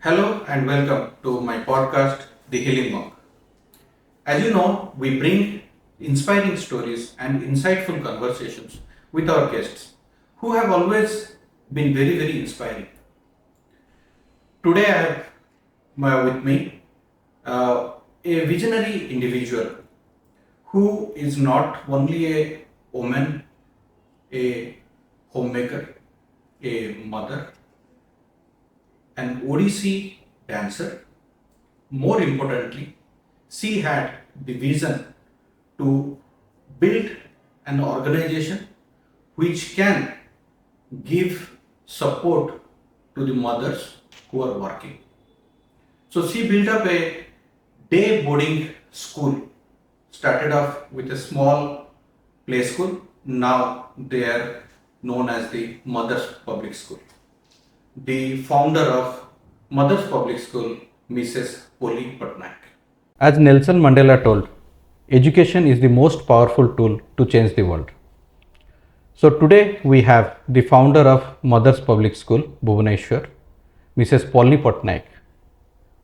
Hello and welcome to my podcast, The Healing Monk. As you know, we bring inspiring stories and insightful conversations with our guests who have always been very inspiring. Today, I have with me a visionary individual who is not only a woman, a homemaker, a mother, an Odissi dancer. More importantly, she had the vision to build an organization which can give support to the mothers who are working. So she built up a day boarding school, started off with a small play school. Now they are known as the Mothers Public School. The founder of Mothers Public School, Mrs. Polly Pattnaik. As Nelson Mandela told, education is the most powerful tool to change the world. So today we have the founder of Mothers Public School, Bhubaneswar, Mrs. Polly Pattnaik,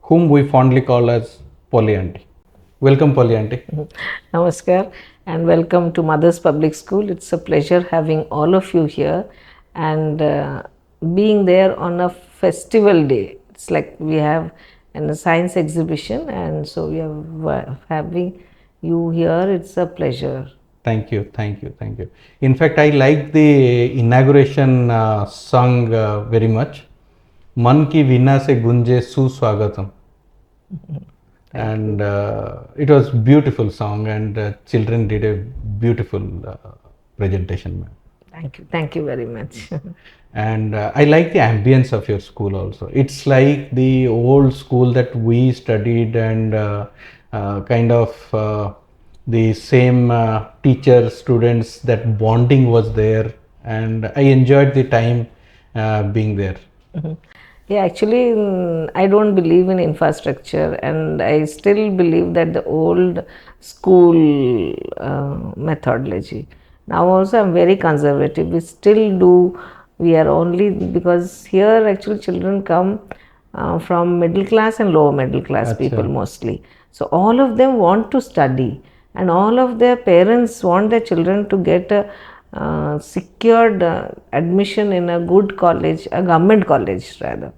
whom we fondly call as Polly Aunty. Welcome, Polly Aunty. Namaskar and welcome to Mother's Public School. It's a pleasure having all of you here and being there on a festival day. It's like we have a science exhibition and so we are having you here. It's a pleasure. Thank you. In fact, I like the inauguration song very much. मन की वीणा से गुंजे सुस्वागतम. And it was beautiful song and children did a beautiful presentation. Thank you very much. And I like the ambience of your school also. It's like the old school that we studied and kind of the same teacher students, that bonding was there and I enjoyed the time being there. Yeah, actually, I don't believe in infrastructure, and I still believe that the old school methodology. Now, also, I'm very conservative. We still do. We are only because here actually children come from middle class and lower middle class people mostly. So all of them want to study, and all of their parents want their children to get a secured admission in a good college, a government college rather.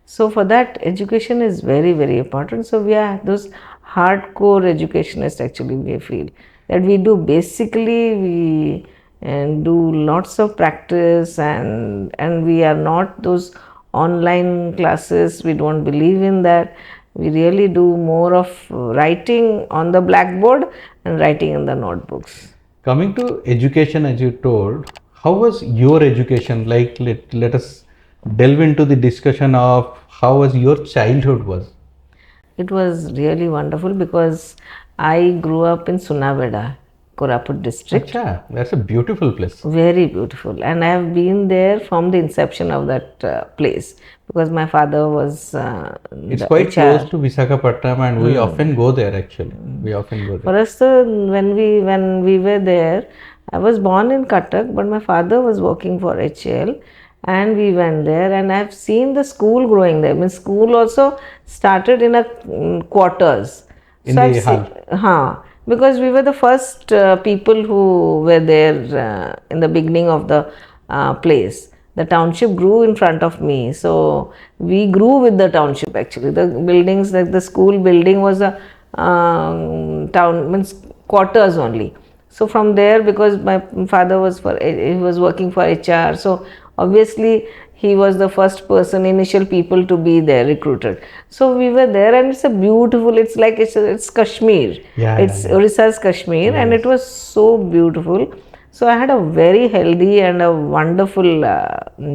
So for that, education is very important. So we are those hardcore educationists actually. We feel that we do basically we and do lots of practice and we are not those online classes. We don't believe in that. We really do more of writing on the blackboard and writing in the notebooks. Coming to education, as you told, how was your education? Like, let us delve into the discussion of how was your childhood was. It was really wonderful because I grew up in Sunaveda, Koraput district. Achha, that's a beautiful place. Very beautiful, and I have been there from the inception of that place because my father was. It's quite HR. close to Visakhapatnam, and we often go there. Actually, we often go there. For us, when we were there, I was born in Cuttack, but my father was working for HL, and we went there, and I've seen the school growing there. I mean, school also started in a quarters. In so the hall. Because we were the first people who were there in the beginning of the place. The township grew in front of me, so we grew with the township actually. The buildings, like the school building was a town, means quarters only. So from there, because my father was he was working for HR, so obviously he was the first person, initial people to be there, recruited. So we were there, and it's a beautiful, it's like it's Kashmir. It's Odisha's Kashmir, and it was so beautiful. So I had a very healthy and a wonderful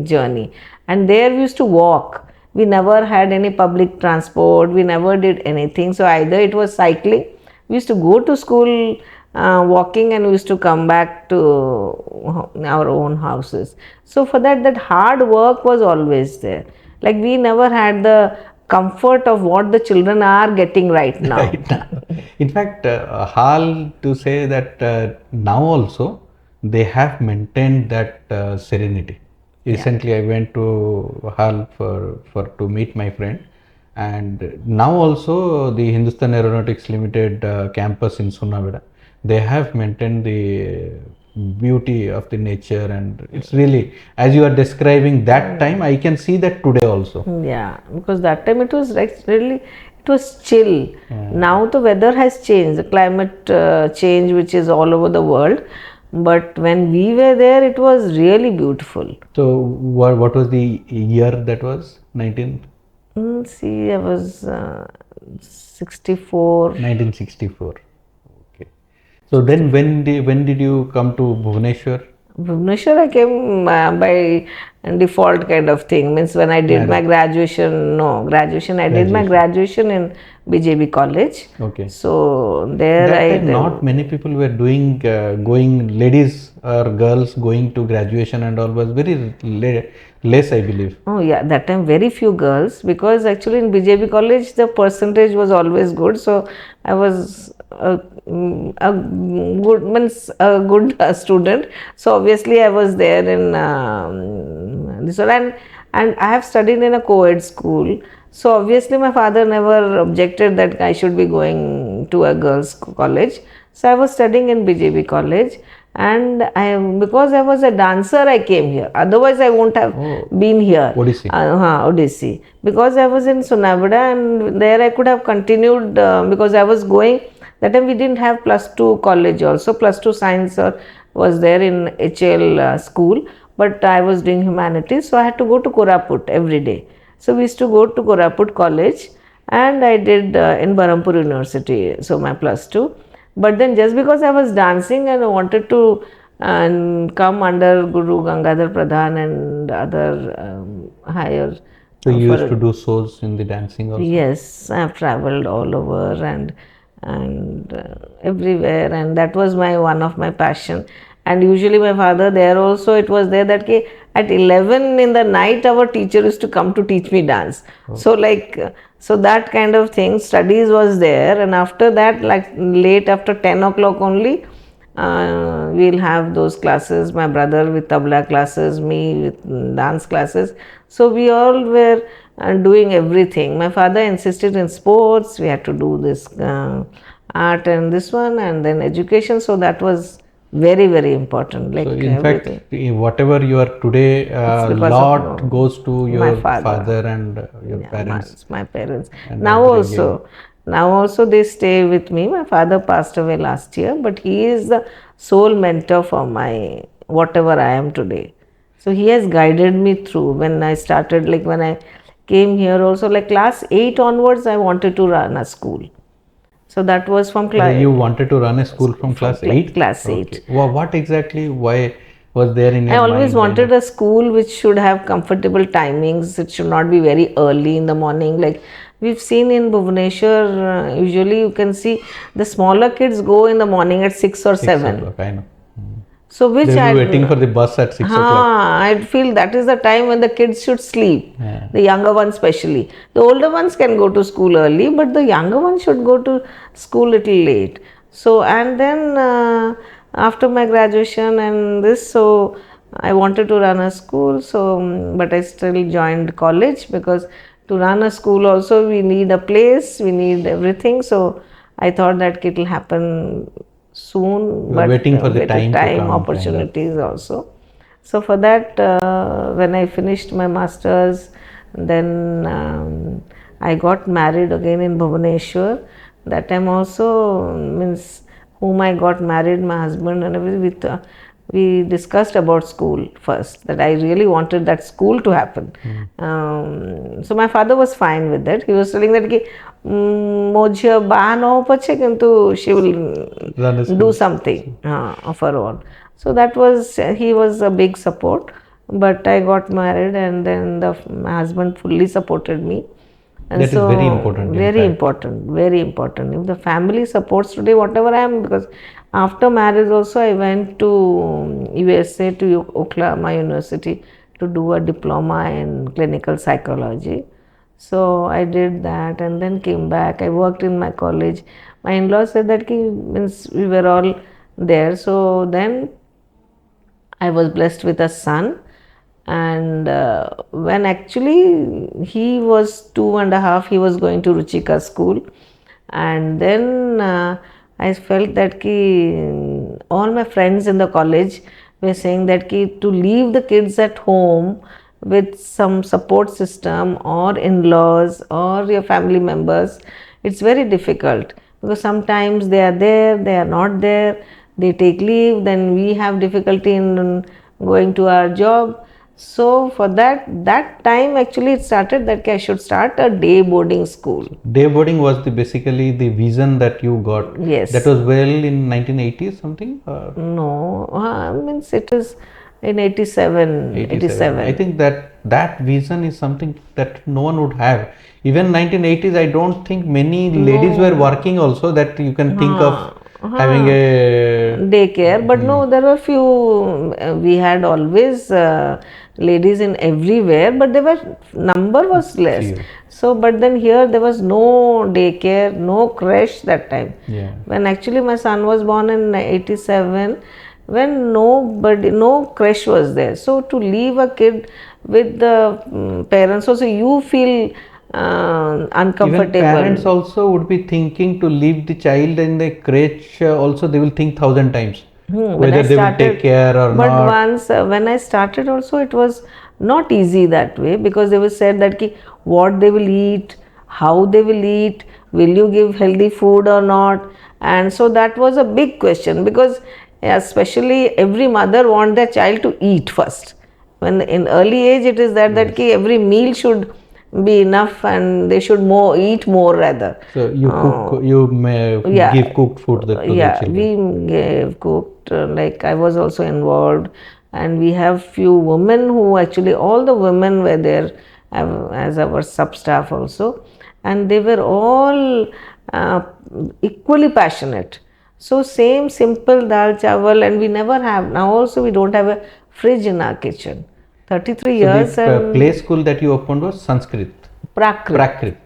journey. And there we used to walk. We never had any public transport. We never did anything. So either it was cycling. We used to go to school walking, and we used to come back to our own houses. So for that hard work was always there. Like we never had the comfort of what the children are getting right now. In fact, Hal to say that now also they have maintained that serenity. Recently, I went to Hal for to meet my friend. And now also the Hindustan Aeronautics Limited campus in Sunavida, they have maintained the beauty of the nature, and it's really, as you are describing that time, I can see that today also. Yeah, because that time it was like really, it was chill. Now the weather has changed, the climate change, which is all over the world. But when we were there, it was really beautiful. So what was the year that was? 19? See, I was 64. 1964. Okay. So then when did you come to Bhubaneswar? Bhubaneswar, I came by default kind of thing. Means when I did my graduation, no, graduation, I did my graduation in BJB college. Okay. So there That I time not many people were doing going, ladies or girls going to graduation and all was very less, I believe. Oh yeah, that time very few girls, because actually in BJP college the percentage was always good. So I was a good, means a good student. So obviously I was there in this one, and I have studied in a co-ed school. So obviously my father never objected that I should be going to a girls' college. So I was studying in BJP college, and because I was a dancer, I came here. Otherwise, I won't have been here. Odissi. Odissi. Because I was in Sunabada, and there I could have continued because I was going. That time we didn't have +2 college also. +2 science was there in HL school, but I was doing humanities, so I had to go to Koraput every day. So we used to go to Koraput college, and I did in Barampur University, so my +2. But then just because I was dancing and I wanted to come under Guru Gangadhar Pradhan and other higher. So you used to do shows in the dancing also? Yes, I have traveled all over and everywhere, and that was my one of my passion. And usually my father there also, it was there that at 11 in the night our teacher used to come to teach me dance. So so that kind of thing, studies was there, and after that, like late after 10 o'clock only, we'll have those classes, my brother with tabla classes, me with dance classes. So we all were doing everything. My father insisted in sports, we had to do this art and this one, and then education. So that was very, very important. Like, so in fact, whatever you are today, lot goes to your father and your parents. My parents. Now also they stay with me. My father passed away last year, but he is the sole mentor for my whatever I am today. So he has guided me through. When I started, like when I came here also, like class 8 onwards, I wanted to run a school. So that was from class. You wanted to run a school from class 8? Class 8. Okay. Well, what exactly, why was there in your mind? I always wanted a school which should have comfortable timings. It should not be very early in the morning. Like we've seen in Bhubaneswar, usually you can see the smaller kids go in the morning at 6 or 7. 6 o'clock, I know. So which they'll be waiting for the bus at 6 o'clock. I feel that is the time when the kids should sleep. The younger ones especially. The older ones can go to school early, but the younger ones should go to school little late. So and then after my graduation and this, so I wanted to run a school. So but I still joined college, because to run a school also we need a place, we need everything. So I thought that it will happen soon, but waiting for the time to come, opportunities also. So for that, when I finished my masters, then I got married again in Bhubaneswar. That time also, means whom I got married, my husband and everything, we discussed about school first, that I really wanted that school to happen. So my father was fine with that. He was telling that Mojha ba no pache, kintu she will do something of her own. So that was, he was a big support. But I got married, and then my husband fully supported me. And that so is very important. Very important, very important. If the family supports today, whatever I am, because after marriage also I went to USA, to Oklahoma University, to do a diploma in clinical psychology. So I did that and then came back. I worked in my college. My in-laws said that means we were all there. So then I was blessed with a son. And when actually he was 2.5, he was going to Ruchika school. And then I felt that all my friends in the college were saying that to leave the kids at home with some support system or in-laws or your family members, it's very difficult, because sometimes they are there, they are not there, they take leave, then we have difficulty in going to our job. So for that time actually it started that I should start a day boarding school. Day boarding was basically the vision that you got. Yes. That was well in 1980s something? No, means it is in 87. 87. I think that vision is something that no one would have. Even 1980s, I don't think many ladies were working also, that you can think of having a daycare. But no, there were few. We had always ladies in everywhere, but there were number was less. Few. So, but then here there was no daycare, no creche that time. Yeah. When actually my son was born in 87, when no creche was there. So to leave a kid with the parents also, you feel uncomfortable. Even parents also would be thinking to leave the child in the crèche. Also, they will think 1,000 times whether they will take care or but not. But once when I started also, it was not easy that way, because they were said that what they will eat, how they will eat, will you give healthy food or not. And so that was a big question, because especially every mother wants their child to eat first. When in early age it is that every meal should be enough and they should eat more rather. So you cook, you may give cooked food to the children. We gave cooked, like I was also involved, and we have few women who actually, all the women were there as our sub staff also, and they were all equally passionate. So same simple dal chawal, and we never have, now also we don't have a fridge in our kitchen. 33 years. The play school that you opened was Sanskrit. Prakrit.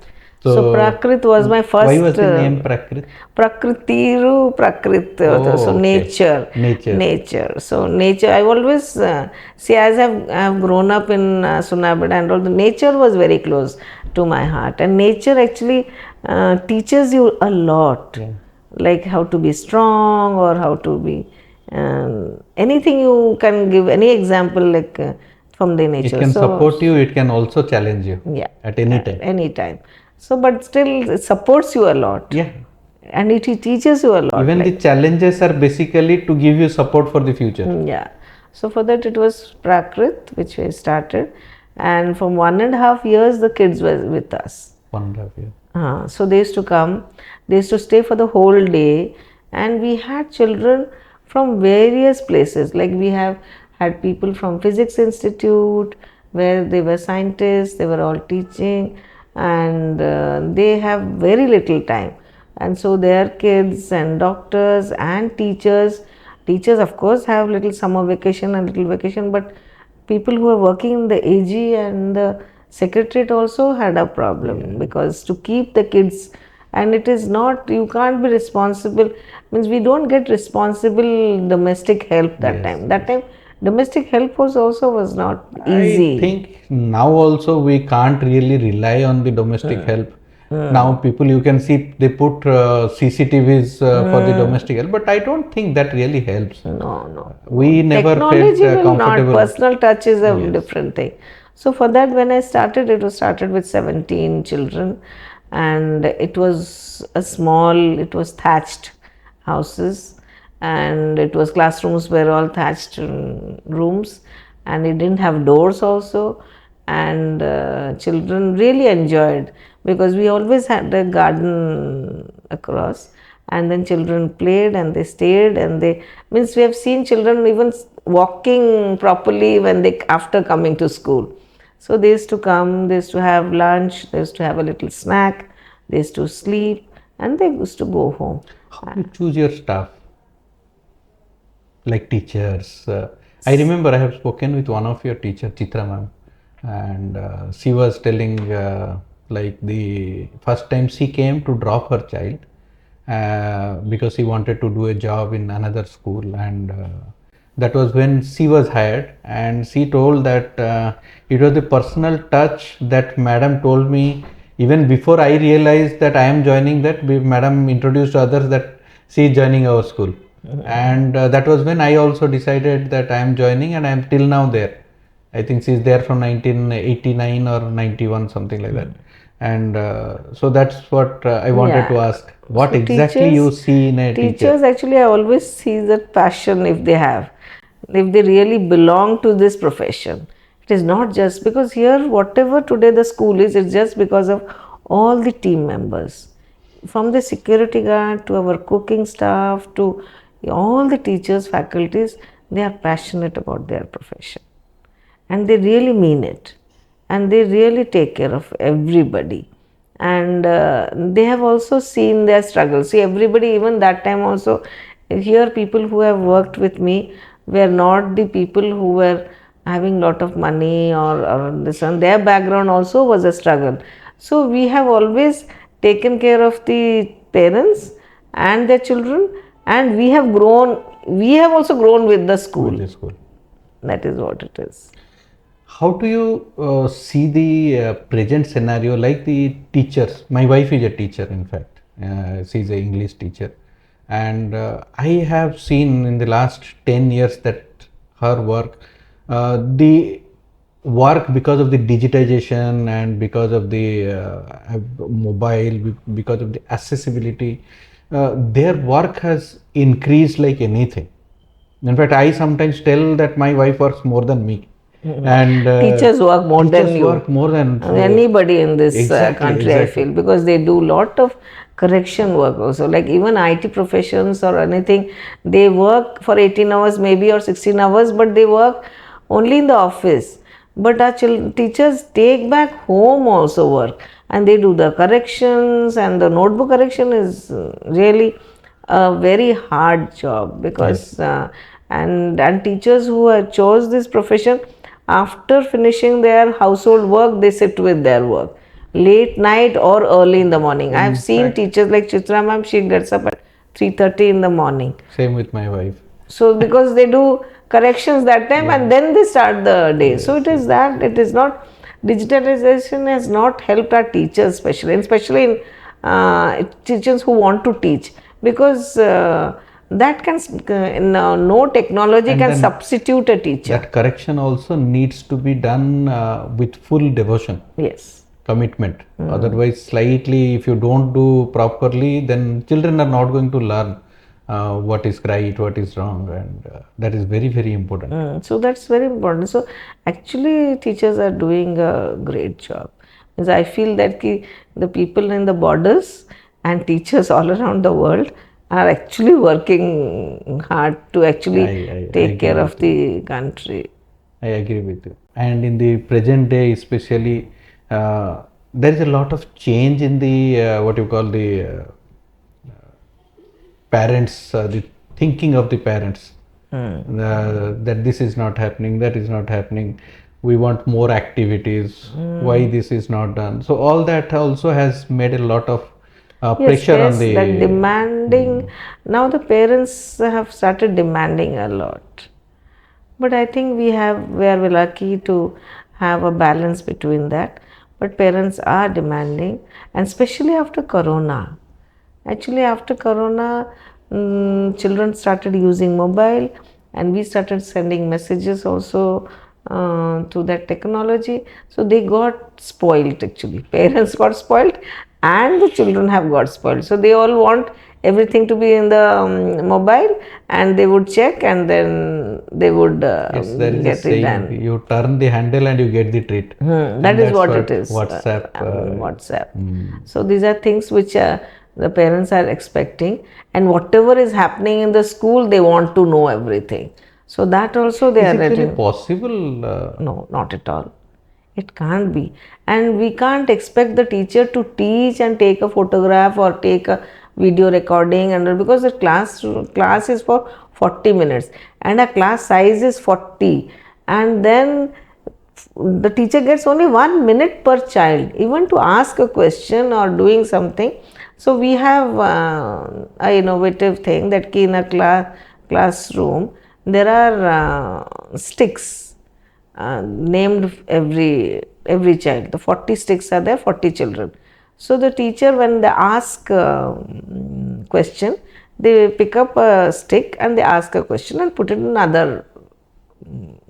So Prakrit was my first. Why was the name Prakrit? Prakritiru Prakrit. So nature. Nature. So nature. I always see, as I've grown up in Sunabad and all, the nature was very close to my heart, and nature actually teaches you a lot. Yeah. Like how to be strong, or how to be anything. You can give any example, like from the nature. It can support you, it can also challenge you. Yeah. At any time. Any time. So, but still it supports you a lot. Yeah. And it teaches you a lot. Even the challenges are basically to give you support for the future. Yeah. So for that it was Prakrit which we started, and from 1.5 years the kids were with us. 1.5 years. So they used to come, they used to stay for the whole day, and we had children from various places. Like we have had people from Physics Institute, where they were scientists, they were all teaching, and they have very little time. And so their kids and doctors and teachers of course have little summer vacation and little vacation, but people who are working in the AG and the secretariat also had a problem, because to keep the kids, and it is not, you can't be responsible, means we don't get responsible domestic help that time. That time domestic help was not easy. I think now also we can't really rely on the domestic help. Now people, you can see they put CCTVs for the domestic help, but I don't think that really helps. No. We never Technology felt will comfortable. Not. Personal touch is a different thing. So for that, when I started, it was started with 17 children, and it was it was thatched houses, and it was classrooms were all thatched rooms, and it didn't have doors also, and children really enjoyed, because we always had a garden across, and then children played and they stayed, and they, means we have seen children even walking properly when they, after coming to school. So they used to come, they used to have lunch, they used to have a little snack, they used to sleep, and they used to go home. How do you choose your staff? Like teachers. I remember I have spoken with one of your teachers, Chitra ma'am, and she was telling like the first time she came to drop her child because she wanted to do a job in another school, and That was when she was hired, and she told that it was the personal touch that madam told me even before I realized that I am joining, that madam introduced others that she is joining our school. And that was when I also decided that I am joining, and I am till now there. I think she is there from 1989 or 91, something like that. And so that's what I wanted to Yeah. ask. What So exactly you see in a teacher? teachers actually, I always see that passion if they have, if they really belong to this profession. It is not just because here, whatever today the school is, it's just because of all the team members, from the security guard to our cooking staff to all the teachers, faculties. They are passionate about their profession, and they really mean it, and they really take care of everybody, and they have also seen their struggles. See, everybody, even that time also, here people who have worked with me were not the people who were having lot of money, or this, and their background also was a struggle. So we have always taken care of the parents and their children, and we have also grown with the school. With the school. That is what it is. How do you see the present scenario, like the teachers? My wife is a teacher, in fact. She's an English teacher. And I have seen in the last 10 years that her work, the work, because of the digitization and because of the mobile, because of the accessibility, their work has increased like anything. In fact, I sometimes tell that my wife works more than me, and Teachers work more than teachers you. work more than Anybody in this exactly, country, I exactly. feel, because they do lot of correction work also. Like even IT professions or anything, they work for 18 hours maybe or 16 hours, but they work only in the office. But our teachers take back home also work, and they do the corrections, and the notebook correction is really a very hard job, because Yes. And teachers who have chose this profession, after finishing their household work, they sit with their work late night or early in the morning. I In have seen fact, teachers like Chitra ma'am, she gets up at 3:30 in the morning. same with my wife. So because they do corrections that time, and then they start the day. So Yes, it is that, it is not, digitalization has not helped our teachers, especially in teachers who want to teach, because that can no technology and can then substitute a teacher. that correction also needs to be done with full devotion, Yes. commitment. Otherwise, slightly, if you don't do properly, then children are not going to learn what is right, what is wrong, and that is very, very important. So that's very important. So actually, teachers are doing a great job. Because I feel that the people in the borders and teachers all around the world are actually working hard to actually I take agree care of with you. the country. I agree with you. And in the present day, especially, there is a lot of change in the what you call the parents, the thinking of the parents. That this is not happening, that is not happening. We want more activities. Why this is not done? So all that also has made a lot of Yes, pressure on yes, that the. demanding. Now the parents have started demanding a lot. But I think we are lucky to have a balance between that. But parents are demanding, and especially after Corona. Actually, after Corona, children started using mobile, and we started sending messages also to that technology. So they got spoiled actually. Parents got spoiled, and the children have got spoiled. So they all want everything to be in the mobile, and they would check, and then they would Yes, there is a get it saying: done. you turn the handle and you get the treat. That And is that's what it what is. WhatsApp. WhatsApp. So these are things which the parents are expecting, and whatever is happening in the school, they want to know everything. So that also they Is are it really letting. possible? No, not at all. It can't be. And we can't expect the teacher to teach and take a photograph or take a video recording, and because the class is for 40 minutes, and a class size is 40, and then the teacher gets only 1 minute per child, even to ask a question or doing something. So we have a innovative thing that in a classroom, there are sticks named every child. The 40 sticks are there, 40 children. So the teacher, when they ask question, they pick up a stick and they ask a question and put it in another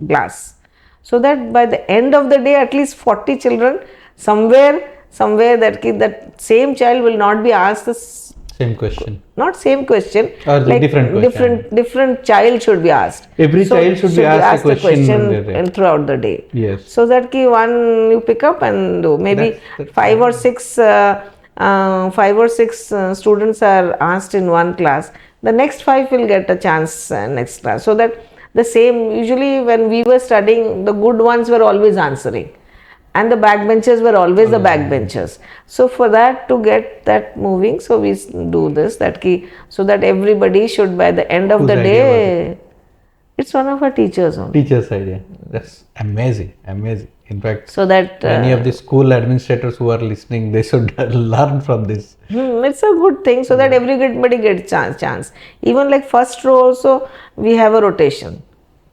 glass, so that by the end of the day at least 40 children, somewhere that same child will not be asked the Same question. not same question, Or the different question. different child should be asked. Every child should be asked a question when they're and throughout the day. Yes. So that one you pick up and do. Maybe That's five or six students are asked in one class. The next 5 will get a chance next class. So that the same, usually when we were studying, the good ones were always answering, and the backbenchers were always the backbenchers. So for that, to get that moving, so we do this, that key, so that everybody should by the end of Whose the idea was day, it's one of our teachers only. Teacher's idea. That's amazing. In fact, So that any of the school administrators who are listening, they should learn from this. it's a good thing, so that everybody gets chance. Even like first row also, we have a rotation.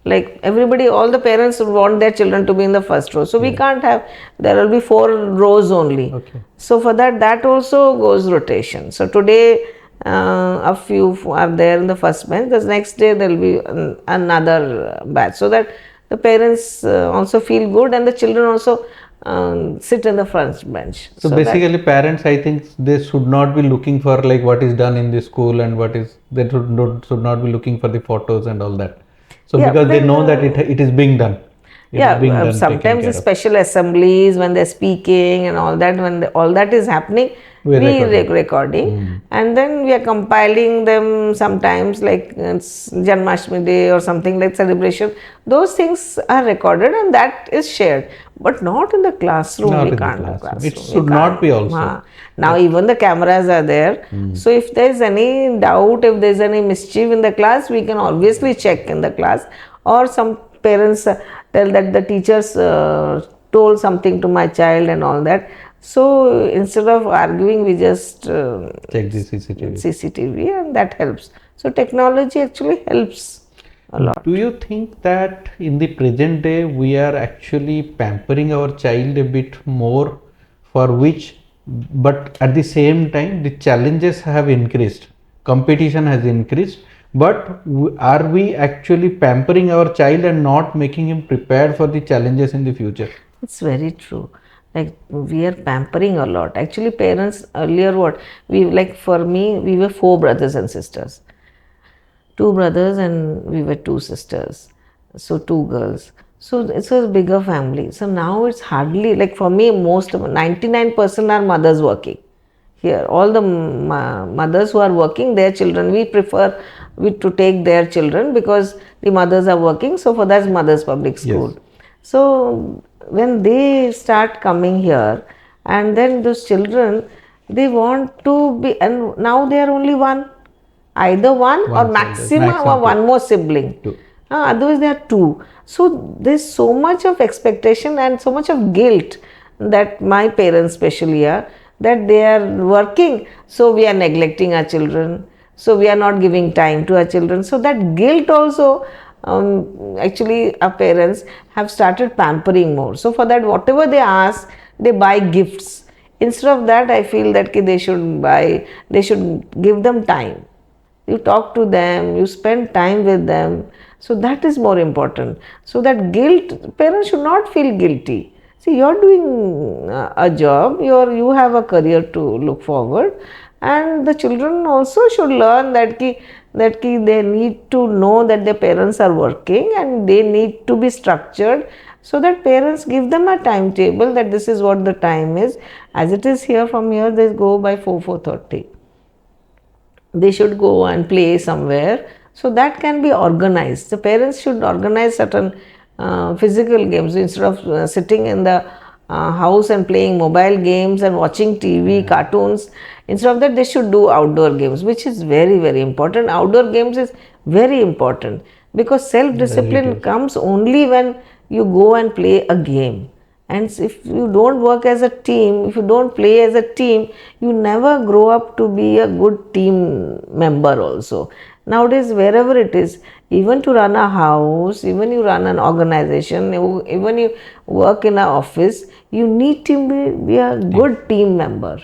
Like everybody, all the parents want their children to be in the first row. So we can't have, there will be 4 rows only. Okay. So for that also goes rotation. So today a few are there in the first bench, the next day there will be another batch. So that the parents also feel good and the children also sit in the front bench. So basically, parents, I think they should not be looking for like what is done in the school and what is, they should not be looking for the photos and all that. So because they know that it is being done. It is being done, taken sometimes care the of. special assemblies when they're speaking and all that, when all that is happening, we recording, and then we are compiling them sometimes, like it's Janmashtami Day or something like celebration. Those things are recorded and that is shared, but not in the classroom. Not we in the can't do classroom. classroom. It should not be also. Now even the cameras are there, so if there is any doubt, if there is any mischief in the class, we can obviously check in the class, or some parents tell that the teachers told something to my child and all that. So instead of arguing, we just Check the CCTV. CCTV, and that helps. So technology actually helps a lot. Do you think that in the present day we are actually pampering our child a bit more, for which, but at the same time the challenges have increased, competition has increased, but are we actually pampering our child and not making him prepared for the challenges in the future? It's very true. Like we are pampering a lot. Actually, parents earlier, what we like, for me, we were 4 brothers and sisters. 2 brothers and we were 2 sisters. So 2 girls. So it's a bigger family. So now it's hardly, like for me, most of 99% are mothers working. Here, all the mothers who are working, their children, we prefer to take their children because the mothers are working. So for that's mothers public school. Yes. So when they start coming here, and then those children, they want to be, and now they are only one, either one or child, maximum or maximum one more sibling. 2. Otherwise they are 2. So there's so much of expectation and so much of guilt that my parents especially are, that they are working, so we are neglecting our children, so we are not giving time to our children. So that guilt also, actually our parents have started pampering more. So for that, whatever they ask, they buy gifts. Instead of that, I feel that they should give them time. You talk to them, you spend time with them. So that is more important. So that guilt, parents should not feel guilty. See, you're doing a job, you have a career to look forward, and the children also should learn that they need to know that their parents are working and they need to be structured, so that parents give them a timetable that this is what the time is. As it is here, from here they go by 4:30. They should go and play somewhere. So that can be organized. The parents should organize certain physical games instead of sitting in the house and playing mobile games and watching TV, cartoons. Instead of that, they should do outdoor games, which is very, very important. Outdoor games is very important because self-discipline comes only when you go and play a game. And if you don't work as a team, if you don't play as a team, you never grow up to be a good team member also. Nowadays, wherever it is, even to run a house, even you run an organization, even you work in an office, you need to be a good team member.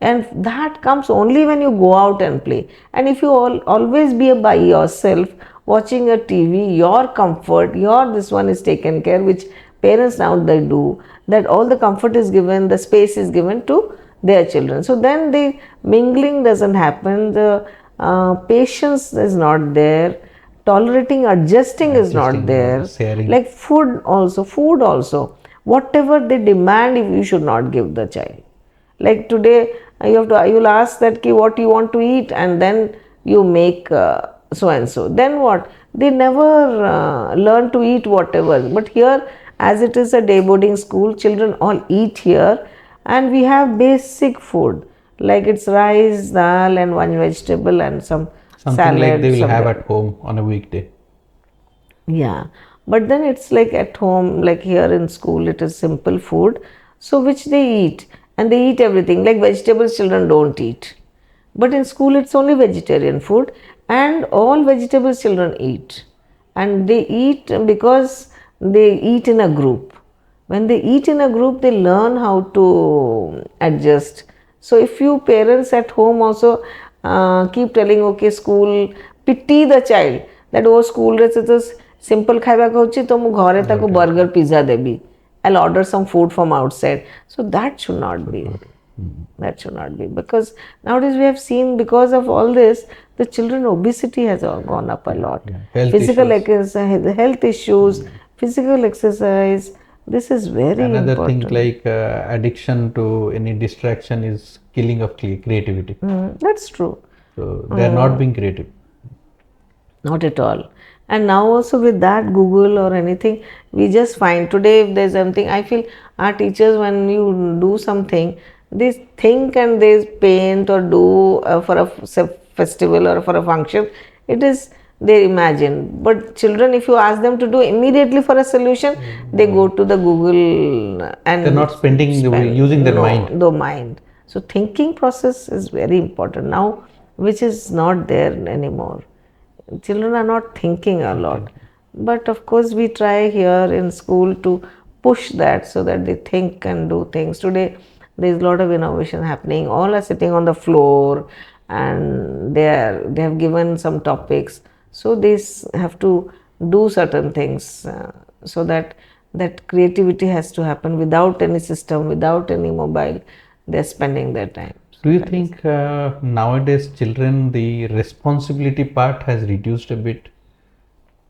And that comes only when you go out and play. And if you always be by yourself watching a TV, your comfort, your this one is taken care, which parents now they do, that all the comfort is given, the space is given to their children. So then the mingling doesn't happen, the patience is not there, tolerating, adjusting is not there. sharing. Like food also, whatever they demand, if you should not give the child. Like today, you'll ask that ki what you want to eat, and then you make so and so. Then what? They never learn to eat whatever. But here, as it is a day boarding school, children all eat here, and we have basic food like it's rice, dal, and one vegetable and some Something salad. like they will have something. at home on a weekday. Yeah, but then it's like at home, like here in school, it is simple food, so which they eat, and they eat everything. Like vegetables, children don't eat, but in school, it's only vegetarian food, and all vegetables children eat, and they eat because they eat in a group. When they eat in a group, they learn how to adjust. So if you parents at home also keep telling, okay, school, pity the child that oh school रे तो simple खाଇବା खाଉଛି तो ମୁଁ ଘରେ ତାକୁ burger pizza ଦେବି, I'll order some food from outside. So that should not be. That should not be, because nowadays we have seen, because of all this, the children obesity has gone up a lot. Health Physical issues. exercise, health issues, physical exercise. This is very Another important. thing like addiction to any distraction is killing of creativity. That's true. So they are not being creative. Not at all. And now also with that Google or anything, we just find today if there's something, I feel our teachers, when you do something, they think and they paint or do for a festival or for a function, it is they imagine. But children, if you ask them to do immediately for a solution, they go to the Google and They're not using their mind. The mind. So thinking process is very important now, which is not there anymore. Children are not thinking a lot, but of course we try here in school to push that so that they think and do things. Today there is a lot of innovation happening. All are sitting on the floor, and they have given some topics, so they have to do certain things so that creativity has to happen without any system, without any mobile. They are spending their time. Do you think nowadays children, the responsibility part has reduced a bit?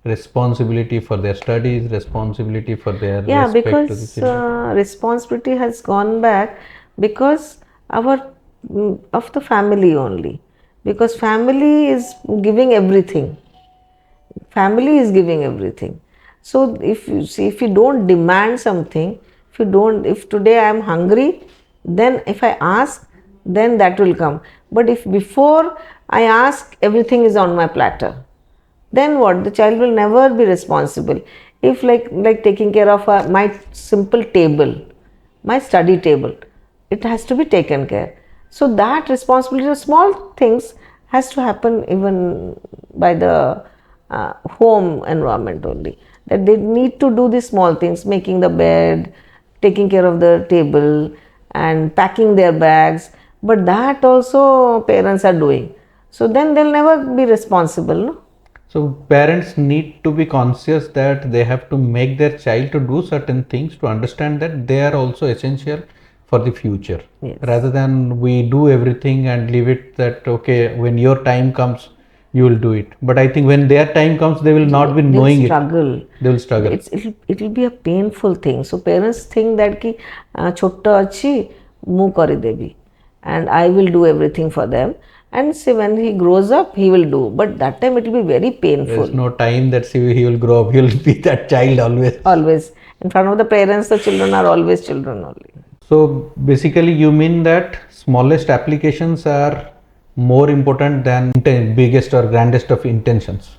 Responsibility for their studies, responsibility for their respect to the because children? responsibility has gone back because of the family only, because family is giving everything. Family is giving everything. So if you see, if you don't demand something, if today I am hungry, then if I ask, then that will come. But if before I ask, everything is on my platter, then what? The child will never be responsible. If like taking care of my simple table, my study table, it has to be taken care. So that responsibility of small things has to happen even by the home environment only. That they need to do these small things, making the bed, taking care of the table, and packing their bags. But that also parents are doing. So then they'll never be responsible, no? So parents need to be conscious that they have to make their child to do certain things to understand that they are also essential for the future. Yes. Rather than we do everything and leave it that okay, when your time comes, you will do it. But I think when their time comes, they will not be knowing it. They will struggle. It will be a painful thing. So parents think that ki chotta achi mu kari debi, and I will do everything for them. And say when he grows up, he will do. But that time it will be very painful. There's no time that he will grow up. He will be that child always. Always. In front of the parents, the children are always children only. So basically you mean that smallest applications are more important than biggest or grandest of intentions.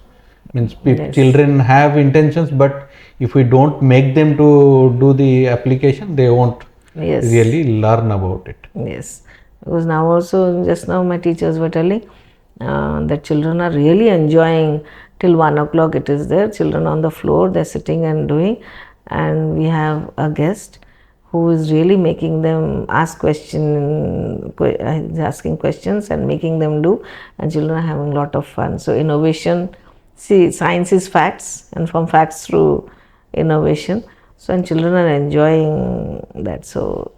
Means Yes. children have intentions, but if we don't make them to do the application, they won't Yes. really learn about it. Yes. Because now also, just now my teachers were telling, The children are really enjoying till 1 o'clock. It is there. Children on the floor, they're sitting and doing, and we have a guest who is really making them ask asking questions and making them do, and children are having a lot of fun. So innovation, see, science is facts, and from facts through innovation. So and children are enjoying that. So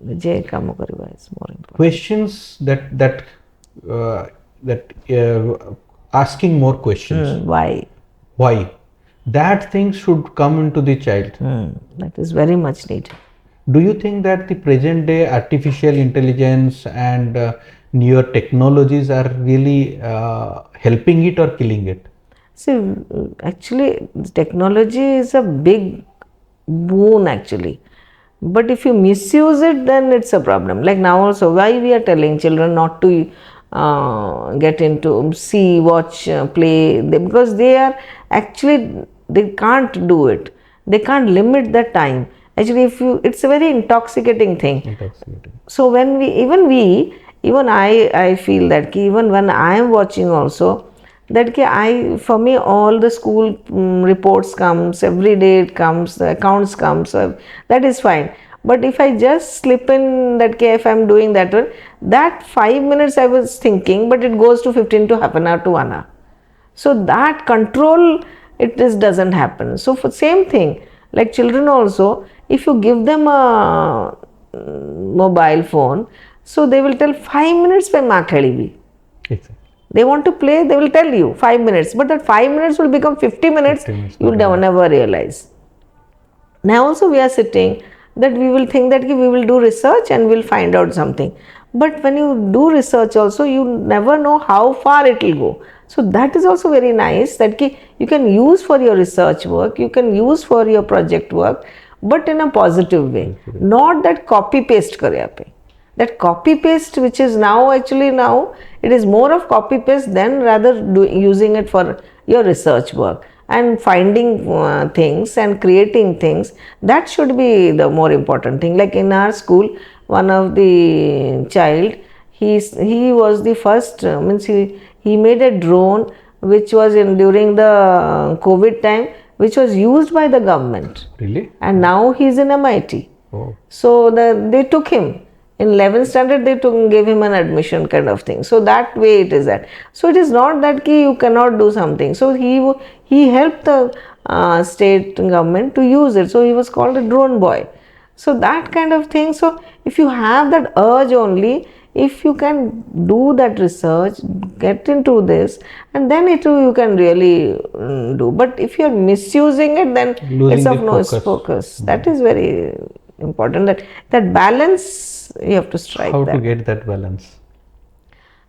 Vijay Kamukariva is more important. Questions uh, that asking more questions. Why? Why? That thing should come into the child. That is very much needed. Do you think that the present day artificial intelligence and newer technologies are really helping it or killing it? See, actually, technology is a big boon actually. But if you misuse it, then it's a problem. Like now also, why we are telling children not to get into see, watch, play, because they are actually, they can't do it. They can't limit the time. Actually, if you, it's a very intoxicating thing. Intoxicating. So when even I feel that even when I am watching also, that for me all the school reports comes every day, it comes, the accounts comes, so that is fine. But if I just slip in that if I'm doing that one, that 5 minutes I was thinking, but it goes to 15 to half an hour to 1 hour. So that control, it just doesn't happen. So for same thing, like children also, if you give them a mobile phone, so they will tell 5 minutes by maa kheli. Exactly. They want to play, they will tell you 5 minutes, but that 5 minutes will become 50 minutes. 50 minutes, You will never realize. Now also we are sitting that we will think that we will do research and we'll find out something. But when you do research also, you never know how far it will go. So that is also very nice that you can use for your research work, you can use for your project work, but in a positive way. Not that copy paste kare aap. That copy paste, which is now it is more of copy paste than rather using it for your research work and finding things and creating things. That should be the more important thing. Like in our school, one of the child, he was the first, means he made a drone which was during the COVID time, which was used by the government. Really? And now he is in MIT. Oh. So they took him. In 11th standard, they gave him an admission kind of thing. So that way it is that. So it is not that you cannot do something. So he helped the state government to use it. So he was called a drone boy. So that kind of thing. So if you have that urge only, if you can do that research, get into this, and then you can really do. But if you are misusing it, then Losing it's of the no focus. focus. That is very important. That balance you have to strike. How to get that balance?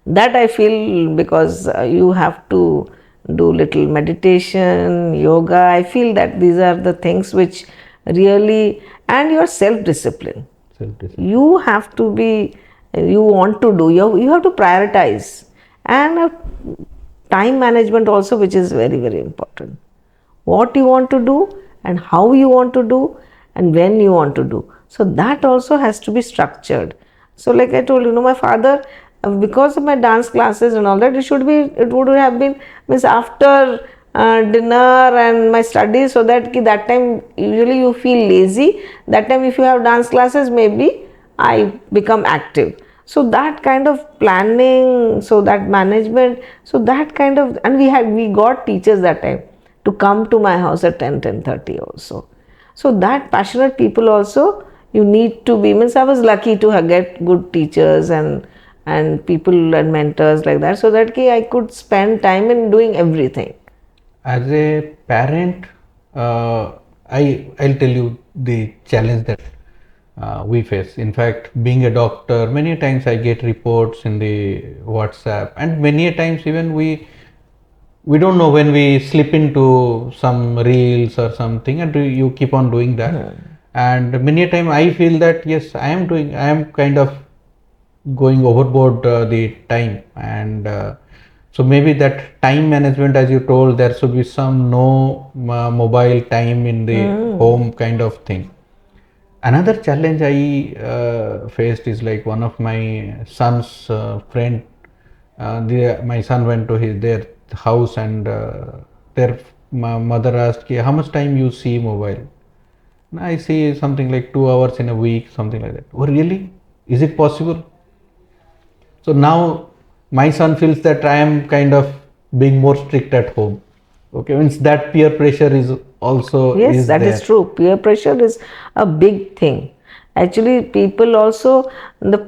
That I feel, because you have to do little meditation, yoga. I feel that these are the things which really, and your self-discipline. Self-discipline. You have to be, you want to do, you have to prioritize, and time management also, which is very, very important. What you want to do and how you want to do and when you want to do. So that also has to be structured. So like I told you, my father, because of my dance classes and all that, it would have been means after dinner and my studies, so that that time usually you feel lazy. That time if you have dance classes, maybe I become active. So that kind of planning, so that management, so that kind of, and we got teachers that time to come to my house at 10:30 also. So that passionate people also, you need to be, means I was lucky to get good teachers and people and mentors like that, so that I could spend time in doing everything. As a parent, I'll tell you the challenge that we face. In fact, being a doctor, many times I get reports in the WhatsApp, and many times even we don't know when we slip into some reels or something, and you keep on doing that. And many a time I feel that yes, I am kind of going overboard the time, and so maybe that time management, as you told, there should be some no mobile time in the home kind of thing. Another challenge I faced is like one of my son's friend My son went to their house, and their mother asked, "Ki, how much time you see mobile?" I see something like 2 hours in a week, something like that. Oh, really? Is it possible? So now my son feels that I am kind of being more strict at home. Okay, means that peer pressure is also Yes, is that is there. true. Peer pressure is a big thing. Actually, people also, the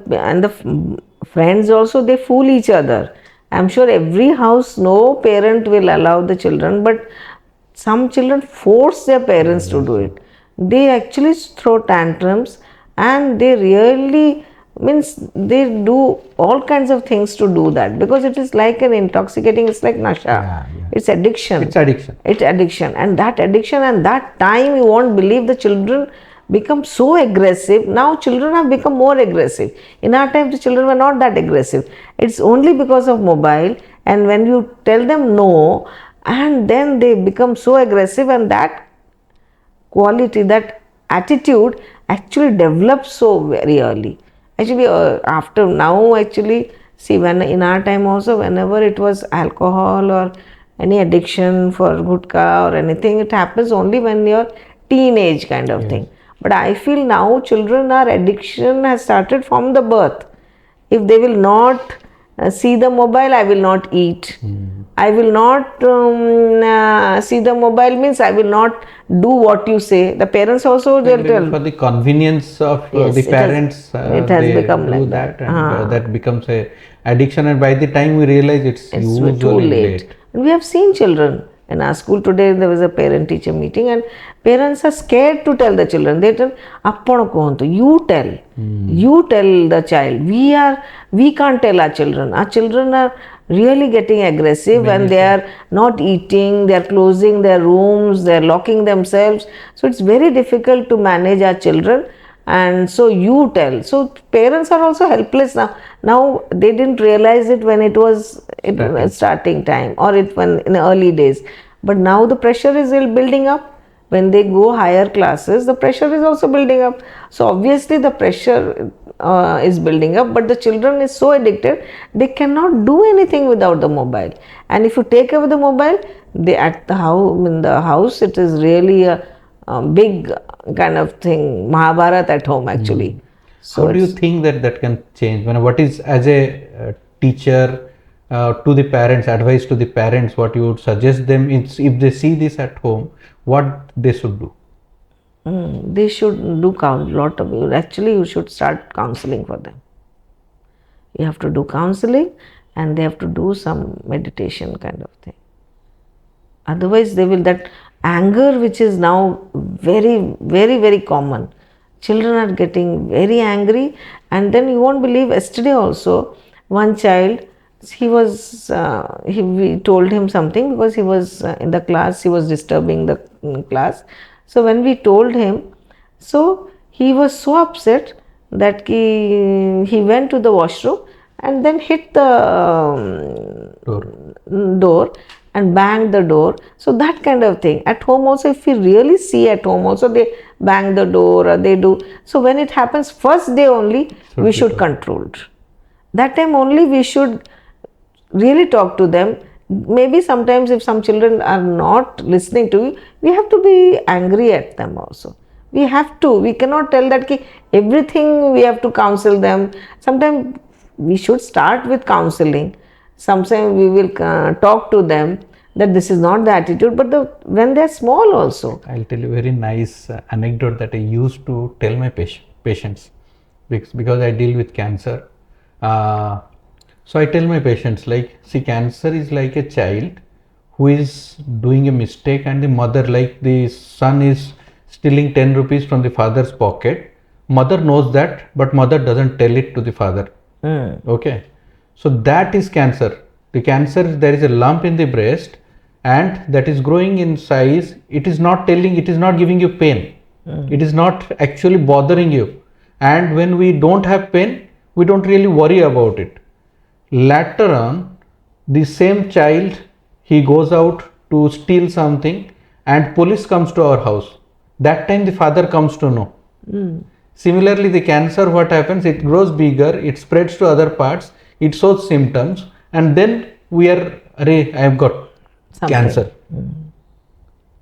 friends also, they fool each other. I'm sure every house, no parent will allow the children, but some children force their Yeah, parents to that's do true. it. They actually throw tantrums, and they really, means they do all kinds of things to do that, because it is like an intoxicating, it's like nasha, Yeah, yeah. it's addiction. It's addiction. It's addiction, and that addiction and that time, you won't believe, the children become so aggressive. Now children have become more aggressive. In our time, the children were not that aggressive. It's only because of mobile, and when you tell them no, and then they become so aggressive, and that quality, that attitude actually develops so very early. Actually, after now, actually, see, when in our time also, whenever it was alcohol or any addiction for gutka or anything, it happens only when you're teenage kind of Yes. thing. But I feel now children, are addiction has started from the birth. If they will not see the mobile, I will not eat. I will not see the mobile, means I will not do what you say. The parents also, they'll Maybe tell. for the convenience of the Yes, parents, it has they become do like that. that, and that becomes a addiction. And by the time we realize, it's It's too usually late. late. And we have seen children in our school today. There was a parent teacher meeting, and parents are scared to tell the children. They tell, "Appana kontu, you tell the child. We can't tell our children. Our children are really getting aggressive, Many and they are not eating, they are closing their rooms, they are locking themselves. So it's very difficult to manage our children, and so you tell." So parents are also helpless now. They didn't realize it when it was starting. starting time, or it when in the early days, but now the pressure is building up. When they go higher classes, the pressure is also building up. So obviously the pressure is building up, but the children is so addicted, they cannot do anything without the mobile. And if you take away the mobile, they at the house, in the house, it is really a big kind of thing, Mahabharat at home actually. How So do you it's, think that that can change? What is, as a teacher, to the parents, advice to the parents, what you would suggest them is, if they see this at home, what they should do? they should do lot of, actually you should start counseling for them. You have to do counseling, and they have to do some meditation kind of thing. Otherwise, they will, that anger which is now very common. Children are getting very angry, and then you won't believe, yesterday also, one child, he was, we told him something, because he was in the class, he was disturbing the class. So when we told him, so he was so upset that he went to the washroom and then hit the Door. door and banged the door. So that kind of thing. At home also, if we really see at home also, they bang the door or they do. So when it happens first day only, we Should be should told. control it. That time only we should really talk to them. Maybe sometimes if some children are not listening to you, we have to be angry at them also. We have to. We cannot tell that everything we have to counsel them. Sometimes we should start with counseling. Sometimes we will talk to them that this is not the attitude, but when they are small also. I'll tell you a very nice anecdote that I used to tell my patients, because I deal with cancer. Uh, so I tell my patients, like, see, cancer is like a child who is doing a mistake, and the mother, like the son is stealing 10 rupees from the father's pocket. Mother knows that, but mother doesn't tell it to the father. Okay, so that is cancer. The cancer, there is a lump in the breast, and that is growing in size. It is not telling, it is not giving you pain. It is not actually bothering you. And when we don't have pain, we don't really worry about it. Later on, the same child, he goes out to steal something, and police comes to our house. That time the father comes to know. Similarly, the cancer, what happens, it grows bigger, it spreads to other parts, it shows symptoms, and then we are, array, I have got Something. cancer.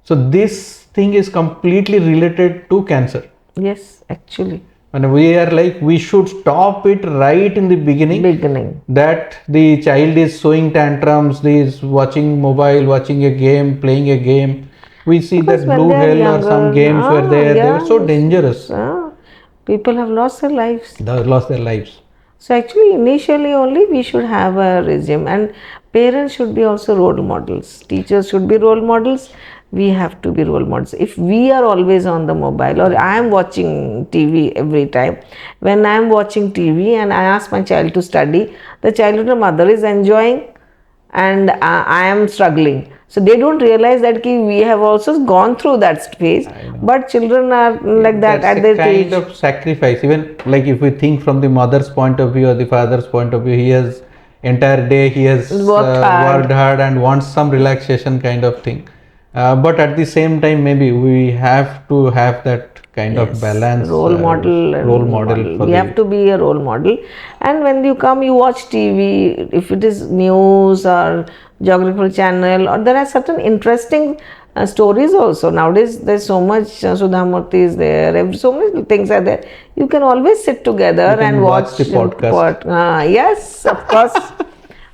So this thing is completely related to cancer. Yes, actually. And we are like, we should stop it right in the beginning. That the child is showing tantrums, he is watching mobile, watching a game, playing a game. We see Because that when blue they are hell or some younger, games were there. They were so dangerous. People have lost their lives. They lost their lives. So actually, initially only we should have a regime, and parents should be also role models. Teachers should be role models. We have to be role models. If we are always on the mobile, or I am watching TV every time, when I am watching TV and I ask my child to study, the child or mother is enjoying, and I am struggling. So they don't realize that we have also gone through that phase, but children are like that. That's at their kind age of sacrifice. Even like if we think from the mother's point of view or the father's point of view, he has entire day, he has worked hard and wants some relaxation kind of thing. But at the same time, maybe we have to have that kind of balance. Role model. We have to be a role model. And when you come, you watch TV, if it is news or geographical channel, or there are certain interesting stories also. Nowadays there's so much, Sudhamurthy is there, so many things are there. You can always sit together and watch the podcast. Yes, of course.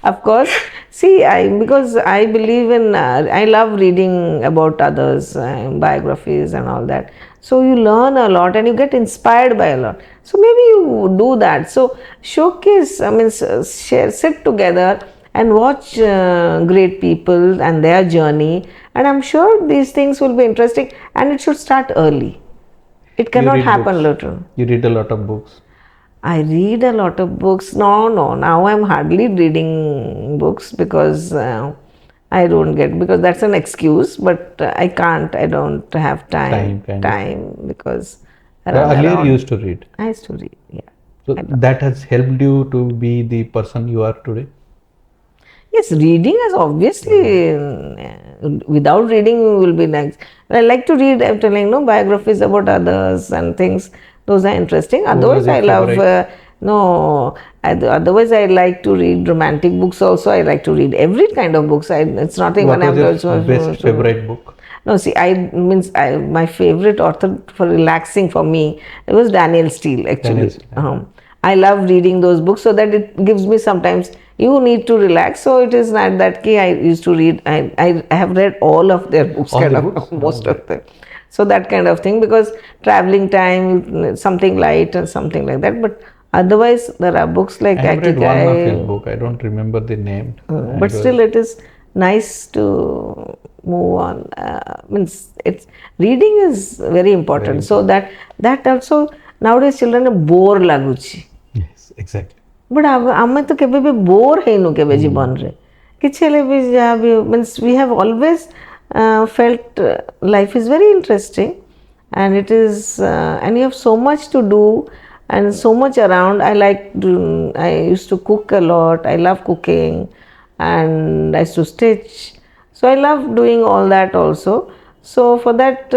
Of course. See, because I believe in, I love reading about others, biographies and all that. So you learn a lot and you get inspired by a lot. So maybe you do that. So showcase, sit together and watch great people and their journey. And I'm sure these things will be interesting, and it should start early. It cannot happen later. You read a lot of books. I read a lot of books. No, now I'm hardly reading books because I don't get, because that's an excuse, but I can't, I don't have time because earlier you used to read. I used to read, yeah. So that has helped you to be the person you are today? Yes, reading is obviously, without reading you will be nice. I like to read, I'm telling, biographies about others and things. Those are interesting. Otherwise, I love, otherwise I like to read romantic books also. I like to read every kind of books. It's nothing. What was your best favorite book? No, see, my favorite author for relaxing for me, it was Daniel Steele, actually. I love reading those books so that it gives me sometimes, you need to relax. So it is not that key. I used to read, I have read all of their books, most of them. So that kind of thing, because traveling time, something light and something like that. But otherwise, there are books like I have read one of his book. I don't remember the name. But still, it is nice to move on. Reading is very important. So that also, nowadays children are bored laguchi. Yes, exactly. But ଆମେ ତ କେବେ ବି bore ହେଇନୁ କେବେ ଜୀବନରେ କିଛି ହେଲେ ବି ଯାହା ବି means we have always felt life is very interesting, and it is and you have so much to do and so much around. I used to cook a lot. I love cooking, and I used to stitch. So I love doing all that also. So for that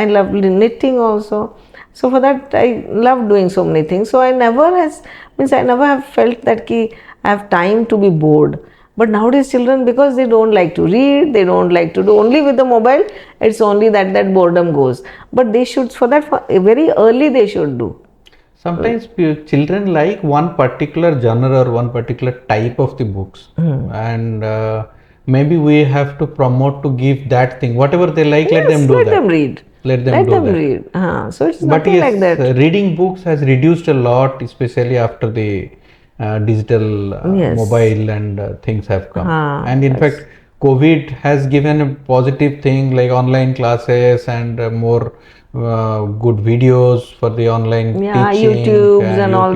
I love knitting also. So for that I love doing so many things. So I never have felt that I have time to be bored. But nowadays children, because they don't like to read, they don't like to do, only with the mobile, it's only that boredom goes. But they should, very early they should do. Sometimes children like one particular genre or one particular type of the books, and maybe we have to promote to give that thing, whatever they like. Yes, let them do let that. Them read. Let them read. So it's but nothing like that. Reading books has reduced a lot, especially after the digital mobile and things have come. And in fact, COVID has given a positive thing like online classes and more good videos for the online teaching. YouTubes and all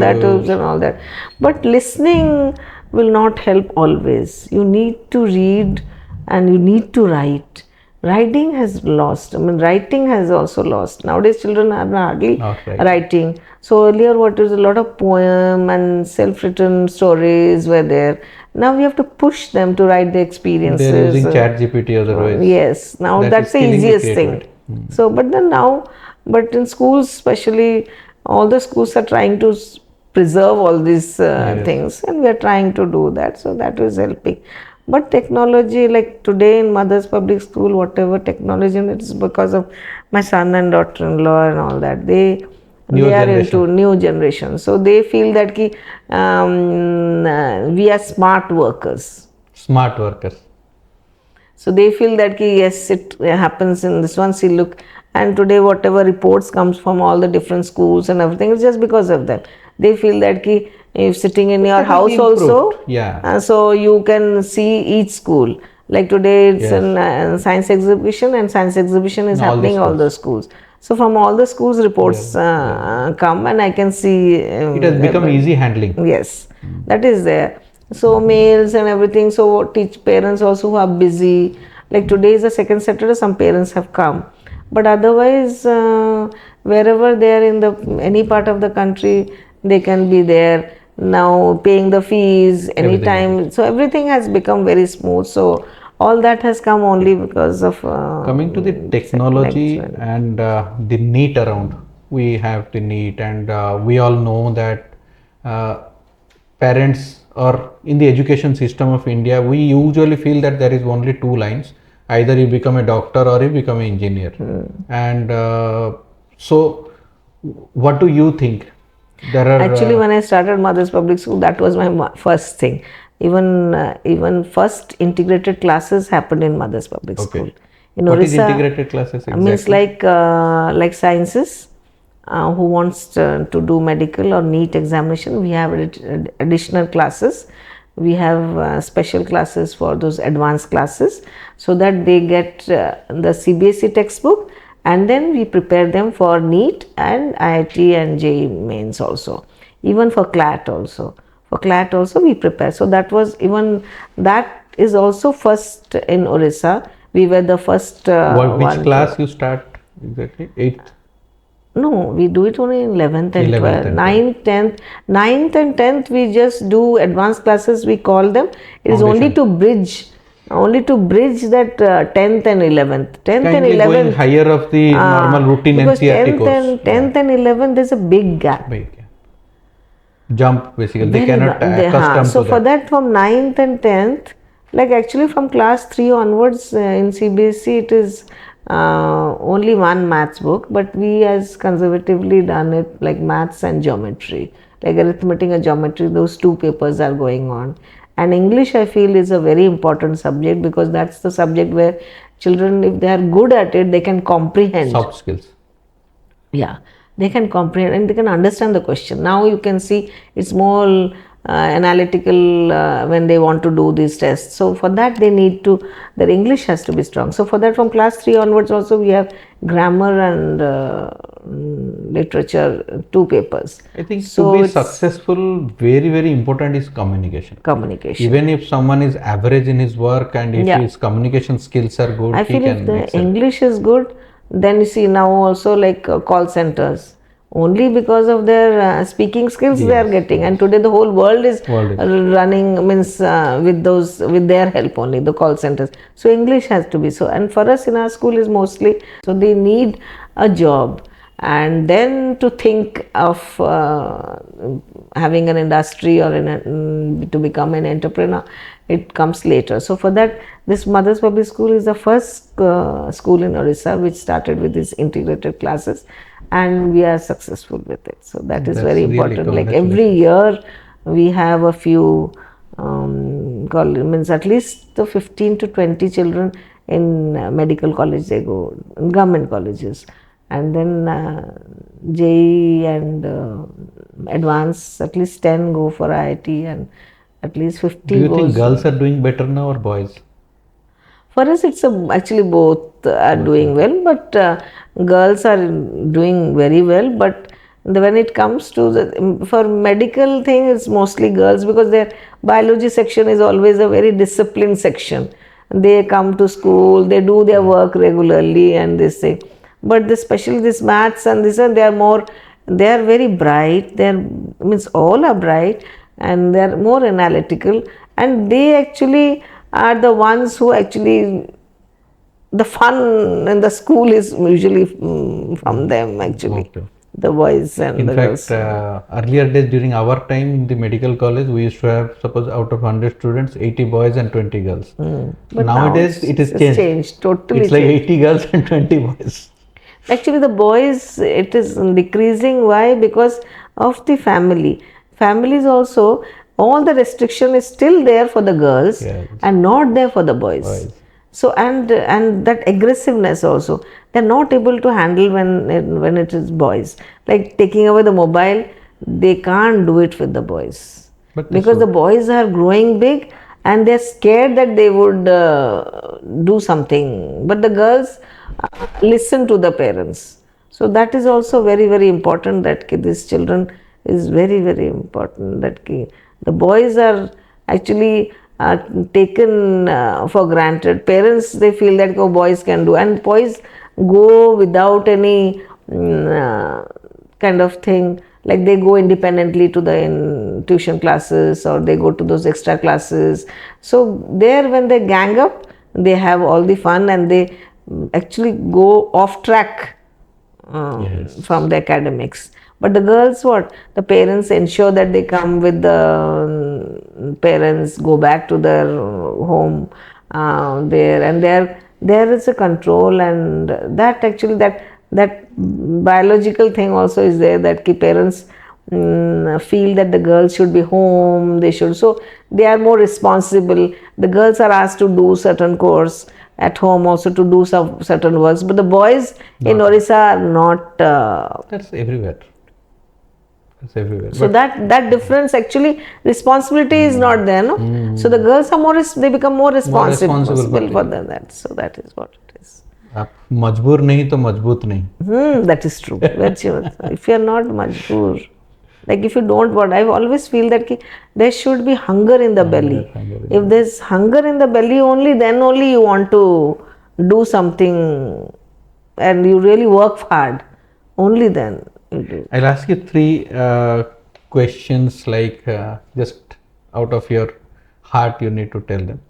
that. But listening will not help always. You need to read and you need to write. Writing has lost. Writing has also lost. Nowadays children are hardly writing. So earlier a lot of poem and self-written stories were there. Now we have to push them to write the experiences. They're using ChatGPT otherwise. Yes, now that's the easiest thing. So but in schools especially, all the schools are trying to preserve all these Yes. things, and we are trying to do that, so that is helping. But technology, like today in Mother's Public School, whatever technology, and it's because of my son and daughter-in-law and all that, New they are generation. into new generation, so they feel that we are smart workers. Smart workers. So they feel that yes, it happens in this one. See, look, and today whatever reports comes from all the different schools and everything, it's just because of them. They feel that if sitting in your That has house also, improved. Yeah. so you can see each school. Like today it's Yes. a science exhibition, and science exhibition is In all the happening in all the schools. So from all the schools reports come, and I can see It has become easy handling. yes, that is there. So mails and everything, so teach parents also who are busy, like today is the second Saturday, some parents have come, but otherwise wherever they are in the any part of the country, they can be there now, paying the fees anytime. So everything has become very smooth, so all that has come only because of Coming to the technology and the NEET around, we have the NEET, and we all know that parents, or in the education system of India, we usually feel that there is only two lines: either you become a doctor or you become an engineer. And so, what do you think? There are actually, when I started Mother's Public School, that was my first thing. Even first integrated classes happened in Mother's Public School. In what is Orissa, integrated classes exactly? means like sciences. Who wants to do medical or NEET examination, we have additional classes. We have special classes for those advanced classes, so that they get the CBSE textbook, and then we prepare them for NEET and IIT and JEE mains also, even for CLAT also. For CLAT also we prepare. So that is also first in Orissa. We were the first which class you start exactly? 8th? No, we do it only in 11th and 11th 12th. and 9th, 10th. 9th and 10th we just do advanced classes, we call them. It is only to bridge that 10th and 11th. 10th and Kindly going 11th. higher of the normal routine Because NCERT 10th course. and 11th, there's a big gap. Jump basically. They Very cannot accustom so to for that. that, from 9th and 10th, like actually from class 3 onwards in CBSE, it is only one maths book, but we as conservatively done it like maths and geometry, like arithmetic and geometry, those two papers are going on. And English, I feel, is a very important subject, because that's the subject where children, if they are good at it, they can comprehend. Soft skills. Yeah, they can comprehend and they can understand the question. Now you can see it's more analytical when they want to do these tests. So for that, they need to, their English has to be strong. So for that, from class 3 onwards also, we have grammar and literature, two papers. I think to be successful, very, very important is communication. Even if someone is average in his work, and if his communication skills are good, I feel if the English is good, then you see now also like call centers. Only because of their speaking skills they are getting, and today the whole world is running, means with their help only, the call centers. So English has to be so, and for us in our school is mostly, so they need a job, and then to think of having an industry or to become an entrepreneur, it comes later. So for that, this Mother's Public School is the first school in Orissa which started with these integrated classes, and we are successful with it. So that's very important. Like every year we have a few means at least 15 to 20 children in medical college, they go in government colleges, and then JEE and advanced, at least 10 go for IIT, and at least 50 Do you goes. think girls are doing better now or boys? For us, it's actually both are doing well, but girls are doing very well. But when it comes to for medical thing, it's mostly girls, because their biology section is always a very disciplined section. They come to school, they do their work regularly, and this thing. But especially this maths and this, and they are very bright. Means all are bright, and they are more analytical, and they actually are the ones who actually, the fun in the school is usually from them actually. the boys and In the fact, girls. earlier days during our time in the medical college, we used to have, suppose out of 100 students, 80 boys and 20 girls. But now Nowadays, it is it's changed. changed, totally It's like changed. 80 girls and 20 boys. Actually, the boys, it is decreasing. Why? Because of the family. Families also, all the restriction is still there for the girls Yes. and not there for the boys. Boys. So and that aggressiveness also, they're not able to handle when it is boys. Like taking away the mobile, they can't do it with the boys But because the boys are growing big and they're scared that they would do something, but the girls listen to the parents. So that is also very very important, that these children is very very important, that the boys are actually taken for granted. Parents, they feel that boys can do, and boys go without any kind of thing, like they go independently to the tuition classes, or they go to those extra classes. So there when they gang up, they have all the fun and they actually go off track Yes. from the academics. But the girls, what? The parents ensure that they come with the parents, go back to their home there, and there is a control, and that actually that biological thing also is there, that parents feel that the girls should be home, they should, so they are more responsible. The girls are asked to do certain course at home, also to do some certain works, but the boys in Orissa are not. That's everywhere. That's everywhere. So that difference, actually responsibility is not there, no. So the girls are they become more responsible responsible for that. So that is what it is. आप मजबूर नहीं तो मजबूत नहीं. That is true. If you are not majboor, like if you don't want, I always feel that there should be hunger in the belly. If there's hunger in the belly, only then only you want to do something and you really work hard. Only then you do. I'll ask you three questions, like just out of your heart you need to tell them.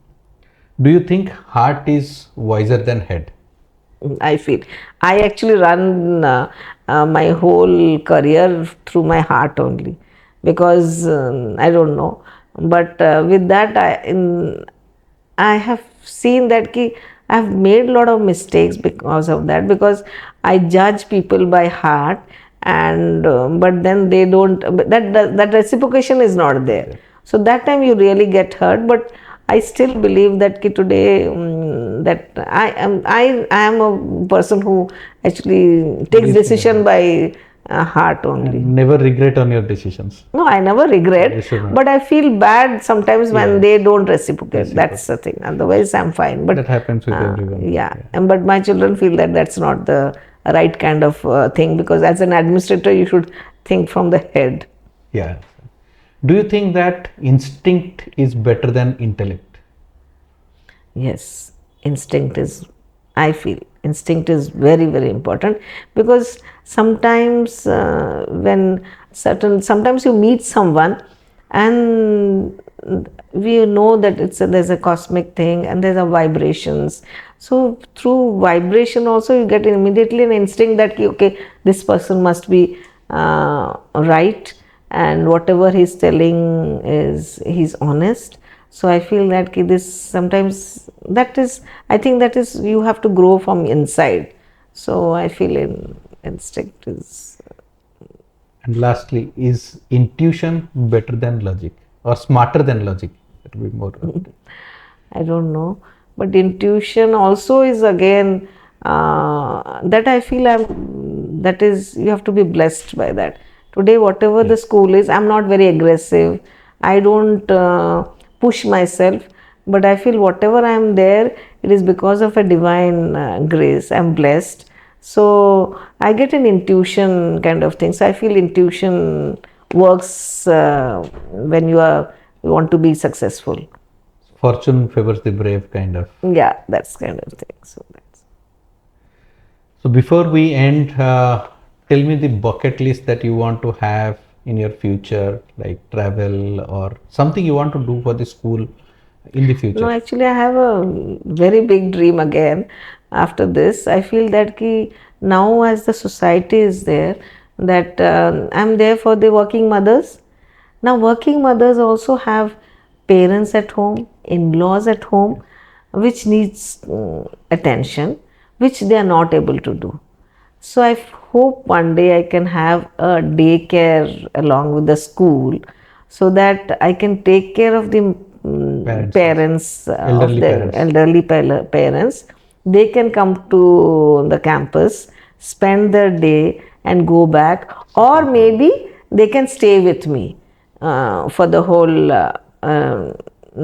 Do you think heart is wiser than head? I feel I actually run my whole career through my heart only, because I don't know, but with that I have seen that I have made a lot of mistakes because of that, because I judge people by heart, and but then they don't, that reciprocation is not there. So that time you really get hurt. But I still believe that today that I am a person who actually takes decision by heart only. And never regret on your decisions. No, I never regret, but I feel bad sometimes when they don't reciprocate. That's the thing. Otherwise, I'm fine. But that happens with everyone. Yeah. But my children feel that that's not the right kind of thing, because as an administrator, you should think from the head. Yeah. Do you think that instinct is better than intellect? Yes, I feel instinct is very, very important, because sometimes sometimes you meet someone and we know that there's a cosmic thing and there's a vibrations. So through vibration also you get immediately an instinct that okay, this person must be right, and whatever he's telling he's honest. So I feel that this sometimes I think that is you have to grow from inside. So I feel instinct is. And lastly, is intuition better than logic or smarter than logic? That would be more. I don't know, but intuition also is again that I feel that is, you have to be blessed by that. Today, whatever the school is, I'm not very aggressive. I don't push myself, but I feel whatever I am there, it is because of a divine grace. I'm blessed. So I get an intuition kind of thing. So I feel intuition works when you want to be successful. Fortune favors the brave, kind of. Yeah, that's kind of thing. So before we end, tell me the bucket list that you want to have in your future, like travel or something you want to do for the school in the future. No, actually I have a very big dream again after this. I feel that now as the society is there, that I'm there for the working mothers. Now, working mothers also have parents at home, in-laws at home, which needs attention, which they are not able to do. So I hope one day I can have a daycare along with the school, so that I can take care of the parents of Elderly the parents. elderly parents. They can come to the campus, spend their day and go back, or maybe they can stay with me for the whole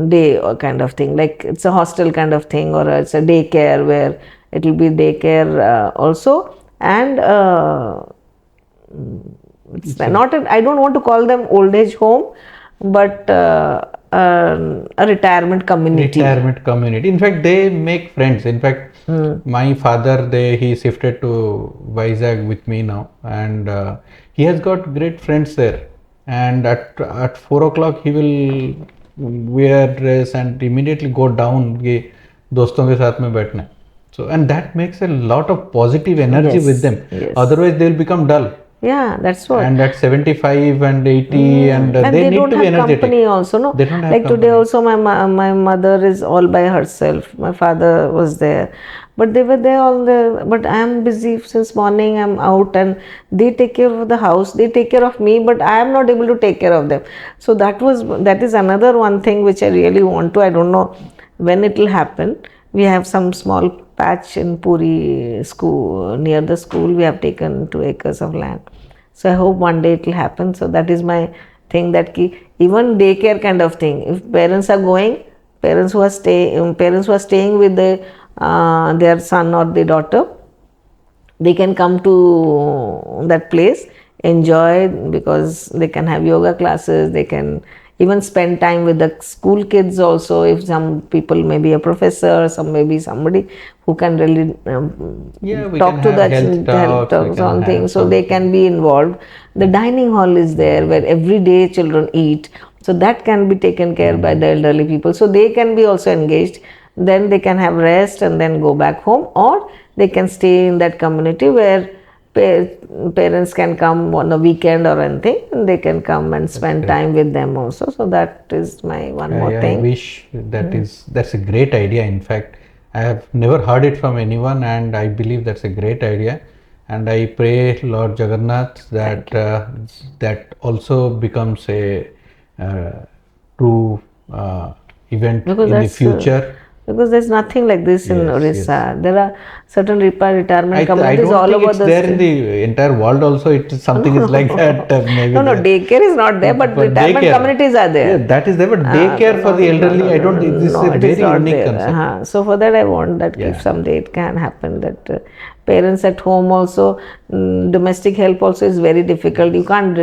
day or kind of thing, like it's a hostel kind of thing, or it's a daycare where it will be daycare also. And it's not I don't want to call them old age home, but a retirement community. Retirement community. In fact, they make friends. In fact, my father, he shifted to Vizag with me now, and he has got great friends there. And at 4 o'clock, he will wear dress and immediately go down कि दोस्तों के साथ में बैठना. So, and that makes a lot of positive energy Yes, with them. yes. Otherwise, they will become dull. Yeah, that's what. And at 75 and 80, and they need don't to be have energetic. company also, no. They don't have like today company. also, my mother is all by herself. My father was there, but they were there all there. But I am busy since morning. I'm out, and they take care of the house. They take care of me, but I am not able to take care of them. So that is another one thing which I really want to. I don't know when it will happen. We have some small patch in Puri school, near the school. We have taken 2 acres of land. So I hope one day it will happen. So that is my thing, that even daycare kind of thing. If parents are going, parents who are staying with their son or the daughter, they can come to that place, enjoy, because they can have yoga classes. They can even spend time with the school kids also. If some people may be a professor, some may be somebody who can really We talk can to have the health talks, we can something, have so they can be involved. The dining hall is there where every day children eat, so that can be taken care by the elderly people, so they can be also engaged. Then they can have rest and then go back home, or they can stay in that community where parents can come on a weekend or anything, and they can come and spend time with them also. So that is my one more I thing. wish that's a great idea. In fact, I have never heard it from anyone, and I believe that's a great idea. And I pray Lord Jagannath that that also becomes a true event Because in the that's future. because there's nothing like this in Yes, Orissa. There are certain retirement I communities don't all think over it's the there in the entire world. Also, something is like that. Maybe no, there. daycare is not there, but retirement daycare, communities are there. yeah, that is there. But daycare for the elderly, I don't. This is a It is very not unique there. concept. So for that, I want that Yeah. if someday it can happen, that parents at home also, domestic help also is very difficult. You can't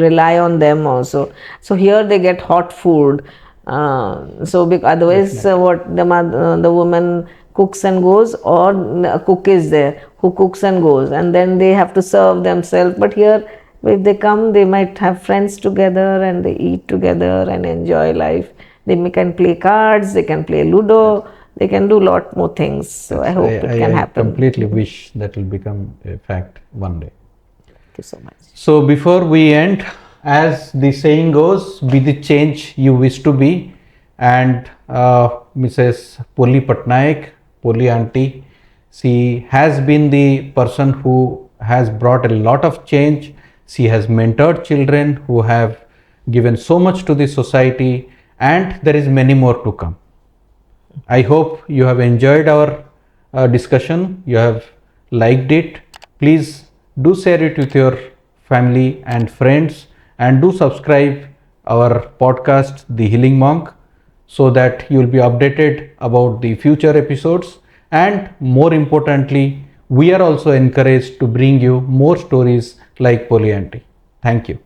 rely on them also. So here they get hot food. Otherwise, what the woman cooks and goes, or a cook is there who cooks and goes, and then they have to serve themselves. But here, if they come, they might have friends together and they eat together and enjoy life. Can play cards, they can play Ludo, they can do a lot more things. So I hope it can I happen. completely wish that will become a fact one day. Thank you so much. So before we end, as the saying goes, be the change you wish to be. And Mrs. Polly Pattnaik, Polly auntie, she has been the person who has brought a lot of change. She has mentored children who have given so much to the society, and there is many more to come. I hope you have enjoyed our discussion. You have liked it. Please do share it with your family and friends, and do subscribe our podcast, The Healing Monk, so that you will be updated about the future episodes. And more importantly, we are also encouraged to bring you more stories like Polyanty. Thank you.